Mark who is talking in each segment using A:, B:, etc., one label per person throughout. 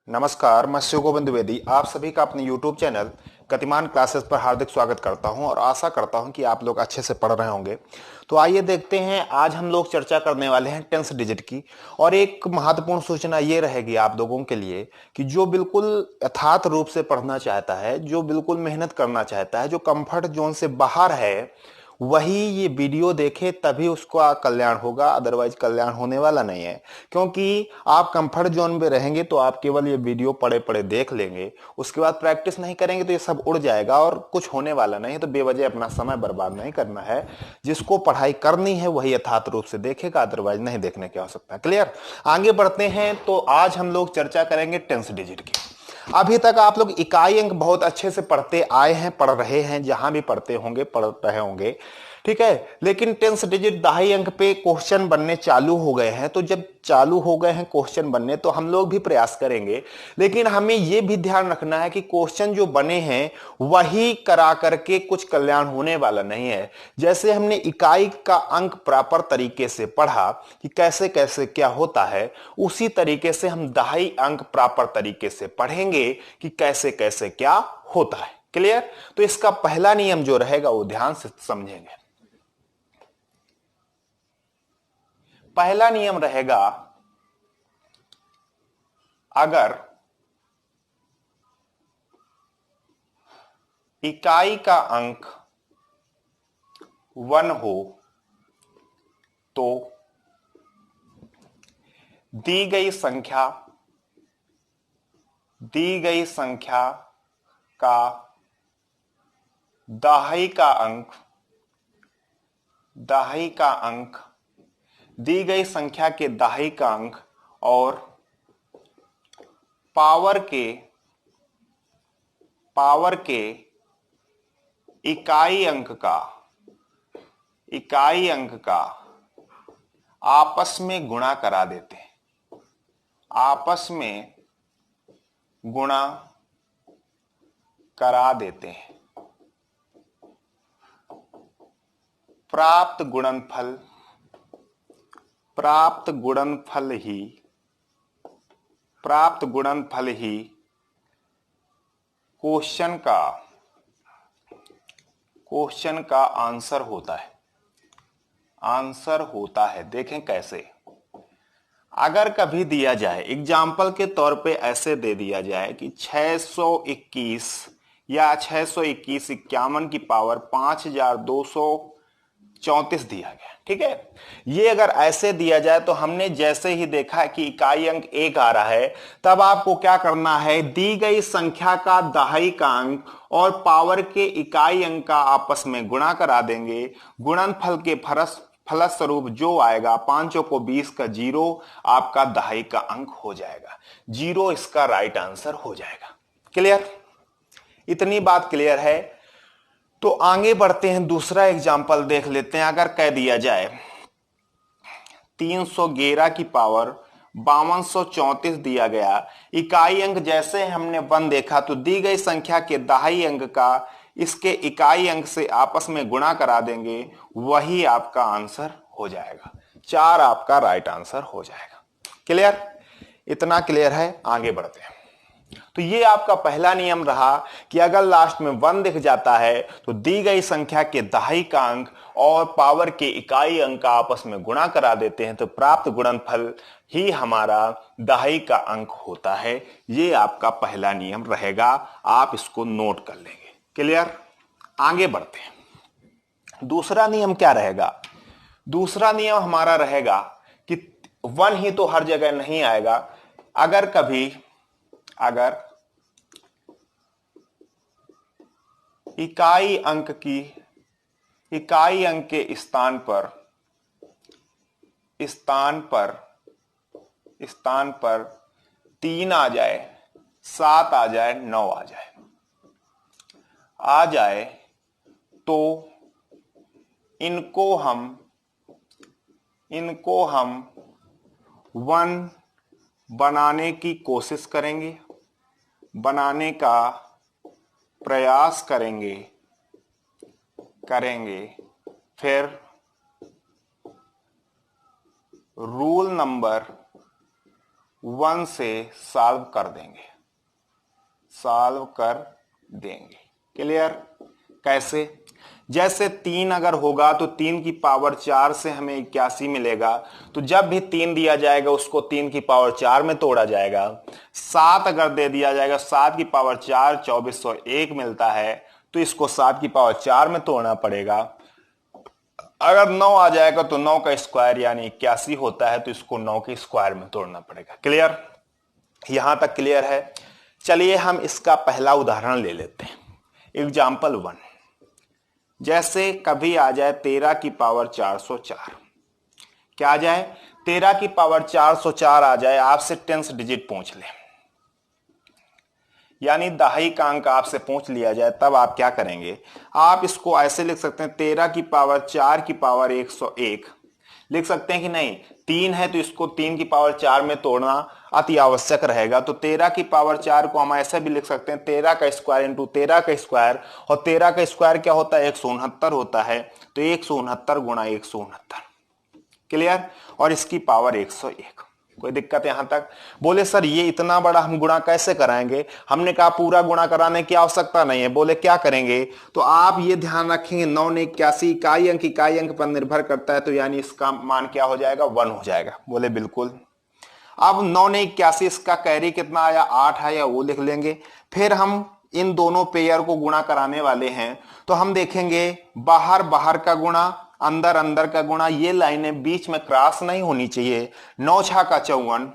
A: नमस्कार, मैं शिव गोविंद द्विवेदी आप सभी का अपने YouTube चैनल गतिमान क्लासेस पर हार्दिक स्वागत करता हूं और आशा करता हूं कि आप लोग अच्छे से पढ़ रहे होंगे। तो आइए देखते हैं, आज हम लोग चर्चा करने वाले हैं टेंस डिजिट की। और एक महत्वपूर्ण सूचना ये रहेगी आप लोगों के लिए कि जो बिल्कुल यथार्थ रूप से पढ़ना चाहता है, जो बिल्कुल मेहनत करना चाहता है, जो कंफर्ट जोन से बाहर है, वही ये वीडियो देखे तभी उसका कल्याण होगा, अदरवाइज कल्याण होने वाला नहीं है। क्योंकि आप कंफर्ट जोन में रहेंगे तो आप केवल ये वीडियो पड़े पड़े देख लेंगे, उसके बाद प्रैक्टिस नहीं करेंगे तो ये सब उड़ जाएगा और कुछ होने वाला नहीं है। तो बेवजह अपना समय बर्बाद नहीं करना है। जिसको पढ़ाई करनी है वही यथार्थ रूप से देखेगा, अदरवाइज नहीं देखने की आवश्यकता। क्लियर? आगे बढ़ते हैं। तो आज हम लोग चर्चा करेंगे टेंस डिजिट की। अभी तक आप लोग इकाई अंक बहुत अच्छे से पढ़ते आए हैं, पढ़ रहे हैं, जहां भी पढ़ते होंगे पढ़ रहे होंगे, ठीक है। लेकिन टेंस डिजिट दहाई अंक पे क्वेश्चन बनने चालू हो गए हैं। तो जब चालू हो गए हैं क्वेश्चन बनने, तो हम लोग भी प्रयास करेंगे। लेकिन हमें यह भी ध्यान रखना है कि क्वेश्चन जो बने हैं वही करा करके कुछ कल्याण होने वाला नहीं है। जैसे हमने इकाई का अंक प्रॉपर तरीके से पढ़ा कि कैसे कैसे क्या होता है, उसी तरीके से हम दहाई अंक प्रॉपर तरीके से पढ़ेंगे कि कैसे कैसे क्या होता है। क्लियर? तो इसका पहला नियम जो रहेगा वो ध्यान से समझेंगे। पहला नियम रहेगा, अगर इकाई का अंक 1 हो तो दी गई संख्या का दहाई का अंक दी गई संख्या के दहाई का अंक और पावर के इकाई अंक का आपस में गुणा करा देते हैं। आपस में गुणा करा देते हैं। प्राप्त गुणनफल ही क्वेश्चन का आंसर होता है। देखें कैसे। अगर कभी दिया जाए, एग्जाम्पल के तौर पे ऐसे दे दिया जाए कि 621 या 621 की पावर 5234 दिया गया, ठीक है। ये अगर ऐसे दिया जाए तो हमने जैसे ही देखा कि इकाई अंक 1 आ रहा है, तब आपको क्या करना है, दी गई संख्या का दहाई का अंक और पावर के इकाई अंक का आपस में गुणा करा देंगे। गुणनफल के फलस्वरूप जो आएगा, 5 को 20 का 0 आपका दहाई का अंक हो जाएगा। 0 इसका राइट आंसर हो जाएगा। क्लियर? इतनी बात क्लियर है। तो आगे बढ़ते हैं, दूसरा एग्जाम्पल देख लेते हैं। अगर कह दिया जाए 311 की पावर 5234 दिया गया, इकाई अंक जैसे हमने 1 देखा तो दी गई संख्या के दहाई अंक का इसके इकाई अंक से आपस में गुणा करा देंगे, वही आपका आंसर हो जाएगा। 4 आपका राइट आंसर हो जाएगा। क्लियर? इतना क्लियर है। आगे बढ़ते हैं। तो ये आपका पहला नियम रहा कि अगर लास्ट में 1 दिख जाता है तो दी गई संख्या के दहाई का अंक और पावर के इकाई अंक का आपस में गुणा करा देते हैं, तो प्राप्त गुणनफल ही हमारा दहाई का अंक होता है। ये आपका पहला नियम रहेगा, आप इसको नोट कर लेंगे। क्लियर? आगे बढ़ते हैं। दूसरा नियम क्या रहेगा? दूसरा नियम हमारा रहेगा कि 1 ही तो हर जगह नहीं आएगा। अगर इकाई अंक के स्थान पर 3 आ जाए, 7 आ जाए, 9 आ जाए तो इनको हम 1 बनाने की कोशिश करेंगे, बनाने का प्रयास करेंगे। फिर रूल नंबर 1 से सॉल्व कर देंगे, सॉल्व कर देंगे। क्लियर? कैसे? जैसे 3 अगर होगा तो 3 की पावर 4 से हमें 81 मिलेगा, तो जब भी 3 दिया जाएगा उसको 3 की पावर 4 में तोड़ा जाएगा। 7 अगर दे दिया जाएगा, 7 की पावर 4 2401 मिलता है, तो इसको 7 की पावर 4 में तोड़ना पड़ेगा। अगर 9 आ जाएगा तो 9 का स्क्वायर यानी 81 होता है, तो इसको 9 के स्क्वायर में तोड़ना पड़ेगा। क्लियर? यहां तक क्लियर है? चलिए हम इसका पहला उदाहरण ले लेते हैं, एग्जाम्पल 1। जैसे कभी आ जाए 13 की पावर 404, क्या आ जाए? 13 की पावर 404 आ जाए, आपसे टेंस डिजिट पूछ ले, यानी दहाई का अंक आपसे पूछ लिया जाए, तब आप क्या करेंगे? आप इसको ऐसे लिख सकते हैं, 13 की पावर 4 की पावर 101 लिख सकते हैं कि नहीं? 3 है तो इसको 3 की पावर 4 में तोड़ना अति आवश्यक रहेगा। तो 13 की पावर 4 को हम ऐसे भी लिख सकते हैं, 13 का स्क्वायर इंटू 13 का स्क्वायर, और 13 का स्क्वायर क्या होता है? 169 होता है, तो 169 गुणा 169। क्लियर? और इसकी पावर 101। कोई दिक्कत यहां तक? बोले सर ये इतना बड़ा हम गुणा कैसे कराएंगे? हमने कहा पूरा गुणा कराने की आवश्यकता नहीं है। बोले क्या करेंगे? तो आप ये ध्यान रखेंगे, 9 ने 81 इकाई अंक पर निर्भर करता है, तो यानी इसका मान क्या हो जाएगा? 1 हो जाएगा। बोले बिल्कुल। अब 9 ने 81, इसका कैरी कितना आया? 8 आया, वो लिख लेंगे। फिर हम इन दोनों पेयर को गुणा कराने वाले हैं, तो हम देखेंगे बाहर बाहर का गुणा, अंदर अंदर का गुणा, ये लाइनें बीच में क्रॉस नहीं होनी चाहिए। 9 छा का 54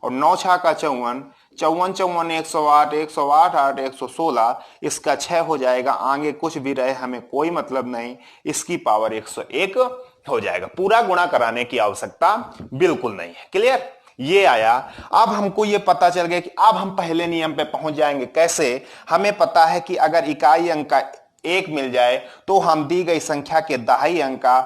A: और 9 छा का 54, 54 54 108, 108 8 116, इसका 6 हो जाएगा। आगे कुछ भी रहे हमें कोई मतलब नहीं, इसकी पावर 101 हो जाएगा। पूरा गुणा कराने की आवश्यकता बिल्कुल नहीं है। क्लियर? ये आया। अब हमको ये पता चल गया कि अब हम पहले नियम पे पहुंच जाएंगे। कैसे? हमें पता है कि अगर इकाई अंक का 1 मिल जाए तो हम दी गई संख्या के दहाई अंक का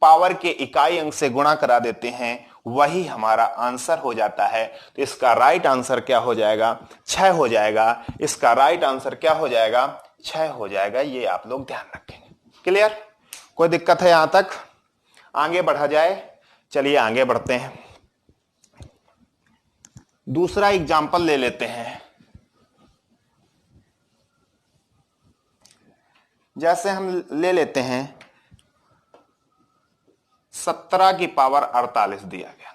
A: पावर के इकाई अंक से गुणा करा देते हैं, वही हमारा आंसर हो जाता है। तो इसका राइट आंसर क्या हो जाएगा? 6 हो जाएगा। इसका राइट आंसर क्या हो जाएगा? 6 हो जाएगा। ये आप लोग ध्यान रखेंगे। क्लियर? कोई दिक्कत है यहां तक? आगे बढ़ा जाए? चलिए आगे बढ़ते हैं। दूसरा एग्जाम्पल ले लेते हैं। जैसे हम ले लेते हैं 17 की पावर 48 दिया गया।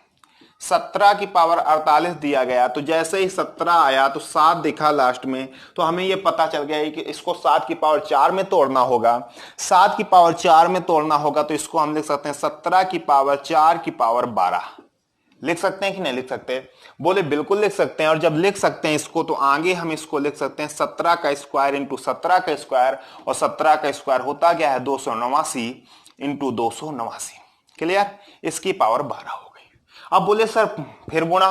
A: 17 की पावर 48 दिया गया, तो जैसे ही 17 आया तो 7 दिखा लास्ट में, तो हमें यह पता चल गया कि इसको 7 की पावर 4 में तोड़ना होगा। 7 की पावर 4 में तोड़ना होगा, तो इसको हम लिख सकते हैं 17 की पावर 4 की पावर 12। लिख सकते हैं कि नहीं लिख सकते? बोले बिल्कुल लिख सकते हैं। और जब लिख सकते हैं इसको, तो आगे हम इसको लिख सकते हैं 17 का स्क्वायर इंटू 17 का स्क्वायर, और 17 का स्क्वायर होता क्या है? 289 इंटू 289। क्लियर? इसकी पावर 12 हो गई। अब बोले सर फिर गुणा,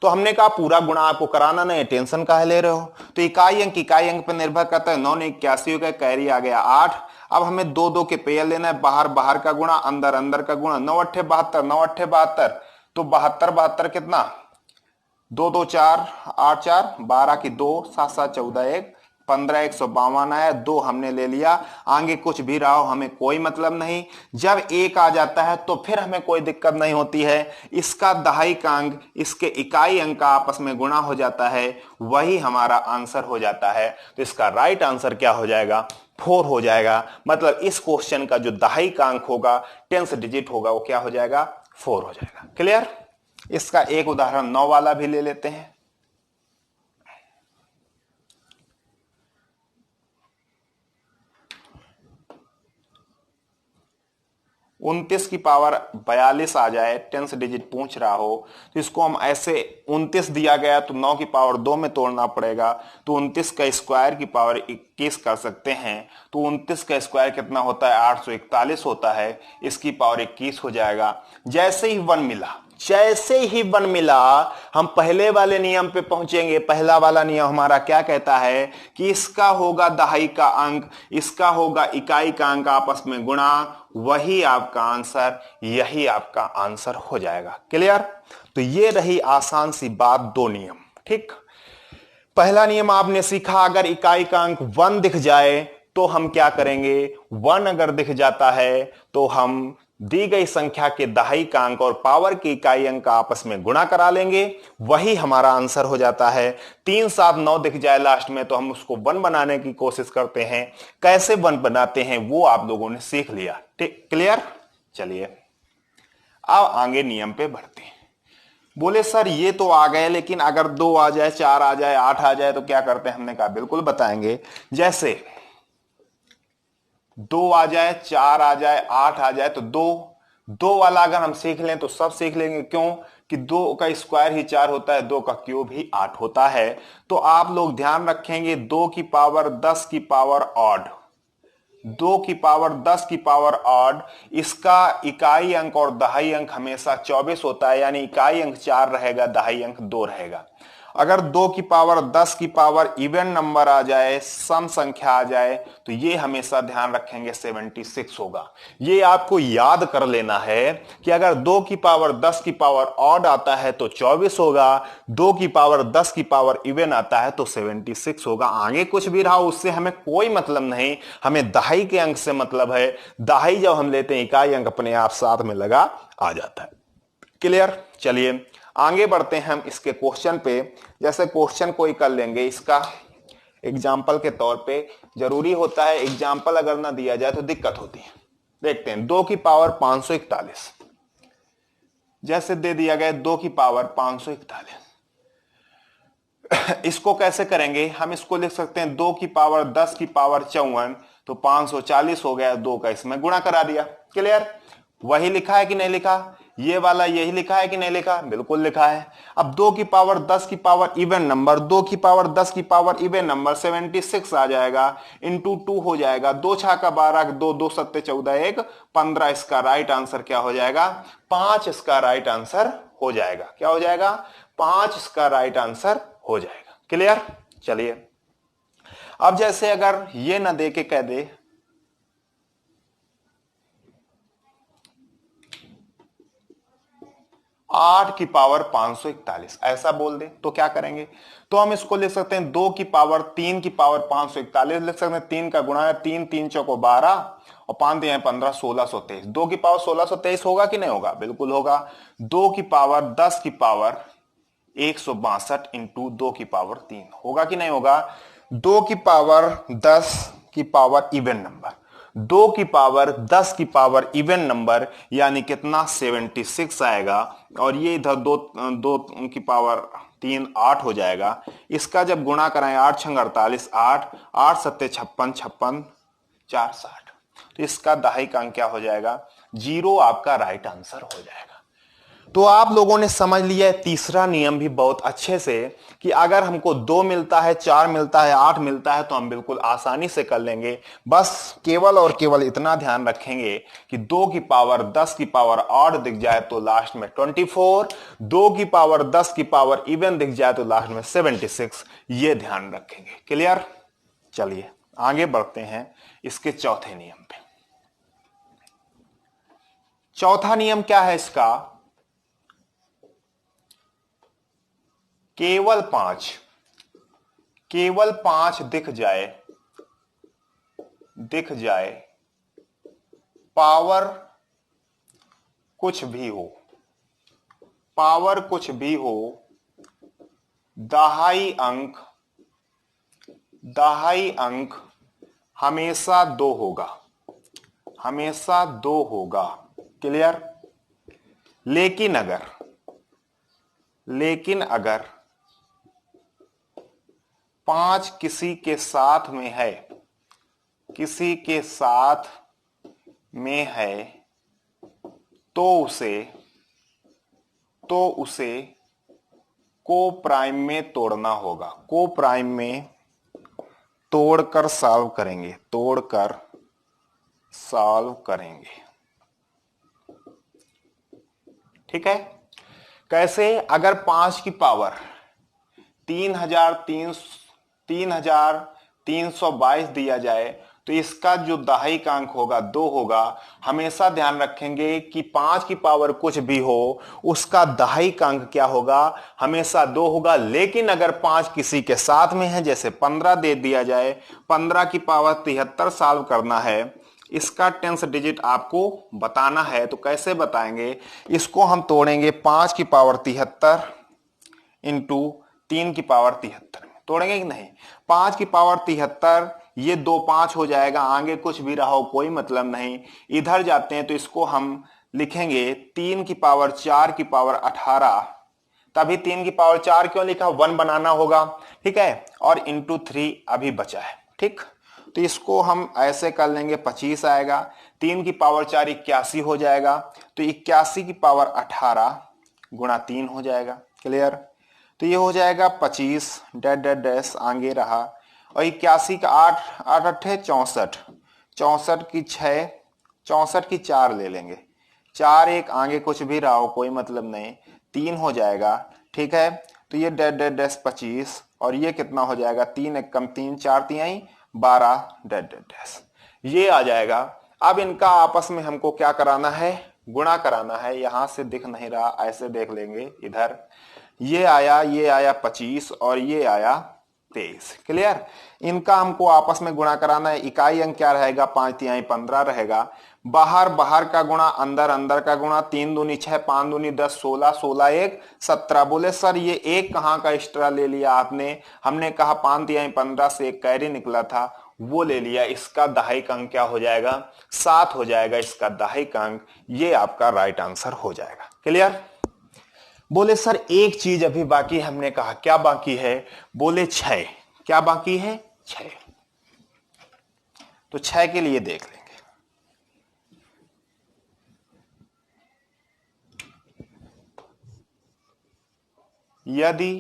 A: तो हमने कहा पूरा गुणा आपको कराना नहीं, टेंशन काहे ले रहे हो? तो इकाई अंक पर निर्भर करता है। 9 ने 81 हो गया, कैरी आ गया 8। अब हमें 2 के पेयर लेना है, बाहर बाहर का गुणा, अंदर अंदर का गुणा। 9 अट्ठे 72, 9 अट्ठे 72, तो 72 72 कितना? 2 2 4 8 4 12 की 2 7 7 14 1 15 152 आया। 2 हमने ले लिया। आगे कुछ भी रहा हो हमें कोई मतलब नहीं। जब 1 आ जाता है तो फिर हमें कोई दिक्कत नहीं होती है। इसका दहाई का अंक इसके इकाई अंक का आपस में गुणा हो जाता है, वही हमारा आंसर हो जाता है। तो इसका राइट आंसर क्या हो जाएगा? 4 हो जाएगा। मतलब इस क्वेश्चन का जो दहाई का अंक होगा, टेंस डिजिट होगा, वो क्या हो जाएगा? 4 हो जाएगा। क्लियर? इसका एक उदाहरण 9 वाला भी ले लेते हैं। उनतीस की पावर 42 आ जाए, टेंस डिजिट पूछ रहा हो, तो इसको हम ऐसे 29 दिया गया तो 9 की पावर 2 में तोड़ना पड़ेगा। तो 29 का स्क्वायर की पावर 21 कर सकते हैं। तो 29 का स्क्वायर कितना होता है? 841 होता है। इसकी पावर 21 हो जाएगा। जैसे ही 1 मिला, जैसे ही 1 मिला, हम पहले वाले नियम पे पहुंचेंगे। पहला वाला नियम हमारा क्या कहता है कि इसका होगा दहाई का अंक, इसका होगा इकाई का अंक, आपस में गुणा, वही आपका आंसर, यही आपका आंसर हो जाएगा। क्लियर? तो ये रही आसान सी बात, 2 नियम। ठीक, पहला नियम आपने सीखा, अगर इकाई का अंक 1 दिख जाए तो हम क्या करेंगे? 1 अगर दिख जाता है तो हम दी गई संख्या के दहाई का अंक और पावर की इकाई अंक आपस में गुणा करा लेंगे, वही हमारा आंसर हो जाता है। 3 7 9 दिख जाए लास्ट में तो हम उसको 1 बनाने की कोशिश करते हैं। कैसे 1 बनाते हैं वो आप लोगों ने सीख लिया। ठीक, क्लियर। चलिए अब आगे नियम पे बढ़ते हैं। बोले सर ये तो आ गए, लेकिन अगर 2 आ जाए, 4 आ जाए, 8 आ जाए तो क्या करते हैं? हमने कहा बिल्कुल बताएंगे। जैसे 2 आ जाए, 4 आ जाए, 8 आ जाए तो 2 वाला अगर हम सीख लें तो सब सीख लेंगे। क्यों? कि 2 का स्क्वायर ही 4 होता है, 2 का क्यूब ही 8 होता है। तो आप लोग ध्यान रखेंगे 2 की पावर 10 की पावर ऑड, 2 की पावर 10 की पावर ऑड, इसका इकाई अंक और दहाई अंक हमेशा 24 होता है, यानी इकाई अंक 4 रहेगा, दहाई अंक 2 रहेगा। अगर 2 की पावर 10 की पावर इवन नंबर आ जाए, सम संख्या आ जाए, तो ये हमेशा ध्यान रखेंगे 76 होगा। ये आपको याद कर लेना है कि अगर 2 की पावर 10 की पावर ऑड आता है तो 24 होगा, 2 की पावर 10 की पावर इवन आता है तो 76 होगा। आगे कुछ भी रहा उससे हमें कोई मतलब नहीं, हमें दहाई के अंक से मतलब है। दहाई जब हम लेते हैं इकाई अंक अपने आप साथ में लगा आ जाता है। क्लियर। चलिए आगे बढ़ते हैं हम इसके क्वेश्चन पे। जैसे क्वेश्चन कोई कर लेंगे, इसका एग्जाम्पल के तौर पे जरूरी होता है, एग्जाम्पल अगर ना दिया जाए तो दिक्कत होती है। देखते हैं 2 की पावर 541 जैसे दे दिया गया 2 की पावर 541। इसको कैसे करेंगे? हम इसको लिख सकते हैं 2 की पावर 10 की पावर 54 तो 540 हो गया, 2 का इसमें गुणा करा दिया। क्लियर। वही लिखा है कि नहीं लिखा? ये वाला यही लिखा है कि नहीं लिखा? बिल्कुल लिखा है। अब 2 की पावर 10 की पावर इवन नंबर, 2 की पावर 10 की पावर इवन नंबर 76 आ जाएगा, इंटू 2 हो जाएगा, 2 छाका 12, 2 2 सत्ते 14, 1 15। इसका राइट आंसर क्या हो जाएगा? 5 इसका राइट आंसर हो जाएगा। क्या हो जाएगा? 5 इसका राइट आंसर हो जाएगा। क्लियर। चलिए अब जैसे अगर ये ना दे के कह दे 8 की पावर 541 ऐसा बोल दे तो क्या करेंगे? तो हम इसको लिख सकते हैं 2 की पावर 3 की पावर 541 लिख सकते हैं। 3 का गुणा है, 3 3 चौको 12 और 5 दिए 15, 1623। 2 की पावर 1623 होगा कि नहीं होगा? बिल्कुल होगा। 2 की पावर 10 की पावर 162 इंटू 2 की पावर 3 होगा कि नहीं होगा? 2 की पावर 10 की पावर इवन नंबर, 2 की पावर 10 की पावर इवन नंबर यानी कितना? 76 आएगा। और ये इधर 2 की पावर 3 8 हो जाएगा। इसका जब गुणा कराएं 8 छंग 48, 8 8 सत्ते 56, 56 4 60। तो इसका दहाई का अंक क्या हो जाएगा? 0 आपका राइट आंसर हो जाएगा। तो आप लोगों ने समझ लिया है तीसरा नियम भी बहुत अच्छे से कि अगर हमको 2 मिलता है, 4 मिलता है, 8 मिलता है तो हम बिल्कुल आसानी से कर लेंगे। बस केवल और केवल इतना ध्यान रखेंगे कि 2 की पावर 10 की पावर ऑड दिख जाए तो लास्ट में 24, 2 की पावर 10 की पावर इवन दिख जाए तो लास्ट में 76, ये ध्यान रखेंगे। क्लियर। चलिए आगे बढ़ते हैं इसके चौथे नियम पे। चौथा नियम क्या है इसका? केवल 5 दिख जाए, पावर कुछ भी हो, दहाई अंक हमेशा 2 होगा। क्लियर। लेकिन अगर 5 किसी के साथ में है तो उसे को प्राइम में तोड़ना होगा। को प्राइम में तोड़कर सॉल्व करेंगे। ठीक है। कैसे? अगर 5 की पावर 3322 दिया जाए तो इसका जो दहाई का अंक होगा 2 होगा। हमेशा ध्यान रखेंगे कि 5 की पावर कुछ भी हो उसका दहाई का अंक क्या होगा? हमेशा 2 होगा। लेकिन अगर 5 किसी के साथ में है, जैसे 15 दे दिया जाए, 15 की पावर 73 सॉल्व करना है इसका 10th डिजिट आपको बताना है। तो कैसे बताएंगे, इसको हम तोड़ेंगे 5 की पावर 73 इंटू 3 की पावर 73 में तोड़ेंगे कि नहीं। 5 की पावर 73, ये 2 5 हो जाएगा, आगे कुछ भी रहा हो कोई मतलब नहीं। इधर जाते हैं तो इसको हम लिखेंगे 3 की पावर 4 की पावर 18, तभी 3 की पावर 4 क्यों लिखा, 1 बनाना होगा, ठीक है, और इंटू 3 अभी बचा है, ठीक। तो इसको हम ऐसे कर लेंगे, 25 आएगा, 3 की पावर 4 81 हो जाएगा, तो 81 की पावर 18 गुणा 3 हो जाएगा, क्लियर। तो ये हो जाएगा 25 डैश डैश डैश आगे रहा, और 81 का 8 8 8 64, 64 की 6, 64 की 4 ले लेंगे, 4 1 आगे कुछ भी रहा हो कोई मतलब नहीं, 3 हो जाएगा, ठीक है। तो ये डैश डैश डैश 25, और ये कितना हो जाएगा, 3 1 कम 3 4 3 12 डैश डैश डैश, ये आ जाएगा। अब इनका आपस में हमको क्या कराना है, गुणा कराना है। यहां से दिख नहीं रहा, ऐसे देख लेंगे, इधर ये आया 25 और ये आया 23, क्लियर। इनका हमको आपस में गुणा कराना है। इकाई अंक क्या रहेगा, 5 3 15 रहेगा। बाहर बाहर का गुणा, अंदर अंदर का गुणा, 3 दूनी 6 5 दूनी 10 16 16 1 17। बोले सर ये एक कहाँ का एक्स्ट्रा ले लिया आपने, हमने कहा 5 3 15 से एक कैरी निकला था, वो ले लिया। इसका दहाई अंक क्या हो जाएगा, 7 हो जाएगा इसका दहाई अंक। ये आपका राइट आंसर हो जाएगा, क्लियर। बोले सर एक चीज अभी बाकी, हमने कहा क्या बाकी है, बोले 6, क्या बाकी है, 6। तो 6 के लिए देख लेंगे। यदि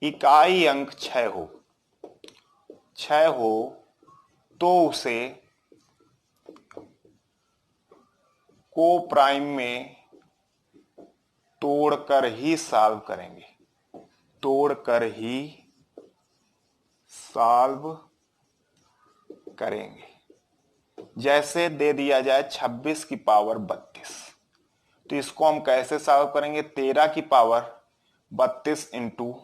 A: इकाई अंक 6 हो तो उसे को प्राइम में तोड़कर ही सॉल्व करेंगे, तोड़कर ही सॉल्व करेंगे। जैसे दे दिया जाए 26 की पावर 32, तो इसको हम कैसे सॉल्व करेंगे, 13 की पावर 32 इंटू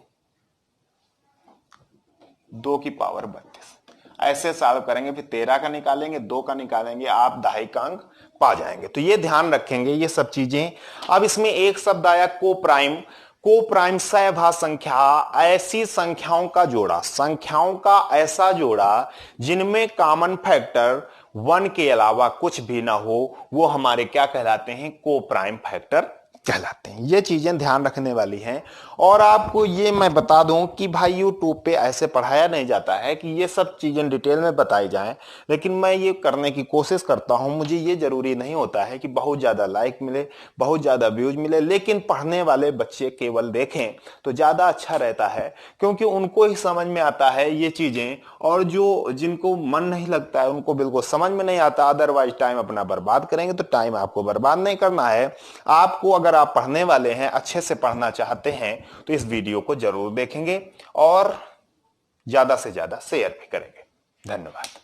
A: 2 की पावर 32, ऐसे सॉल्व करेंगे। फिर 13 का निकालेंगे, 2 का निकालेंगे, आप दहाई का अंक पा जाएंगे। तो ये ध्यान रखेंगे ये सब चीजें। अब इसमें एक शब्द आया को प्राइम। को प्राइम सहभाज्य संख्या, ऐसी संख्याओं का जोड़ा, संख्याओं का ऐसा जोड़ा जिनमें कॉमन फैक्टर 1 के अलावा कुछ भी ना हो, वो हमारे क्या कहलाते हैं, को प्राइम फैक्टर कहलाते हैं। ये चीजें ध्यान रखने वाली हैं। और आपको ये मैं बता दूं कि भाई यूट्यूब पे ऐसे पढ़ाया नहीं जाता है कि ये सब चीजें डिटेल में बताई जाएं, लेकिन मैं ये करने की कोशिश करता हूं। मुझे ये जरूरी नहीं होता है कि बहुत ज्यादा लाइक मिले, बहुत ज्यादा व्यूज मिले, लेकिन पढ़ने वाले बच्चे केवल देखें तो ज्यादा अच्छा रहता है, क्योंकि उनको ही समझ में आता है ये चीजें। और जो जिनको मन नहीं लगता है उनको बिल्कुल समझ में नहीं आता, अदरवाइज टाइम अपना बर्बाद करेंगे। तो टाइम आपको बर्बाद नहीं करना है। आपको अगर आप पढ़ने वाले हैं, अच्छे से पढ़ना चाहते हैं, तो इस वीडियो को जरूर देखेंगे और ज्यादा से ज्यादा शेयर भी करेंगे। धन्यवाद।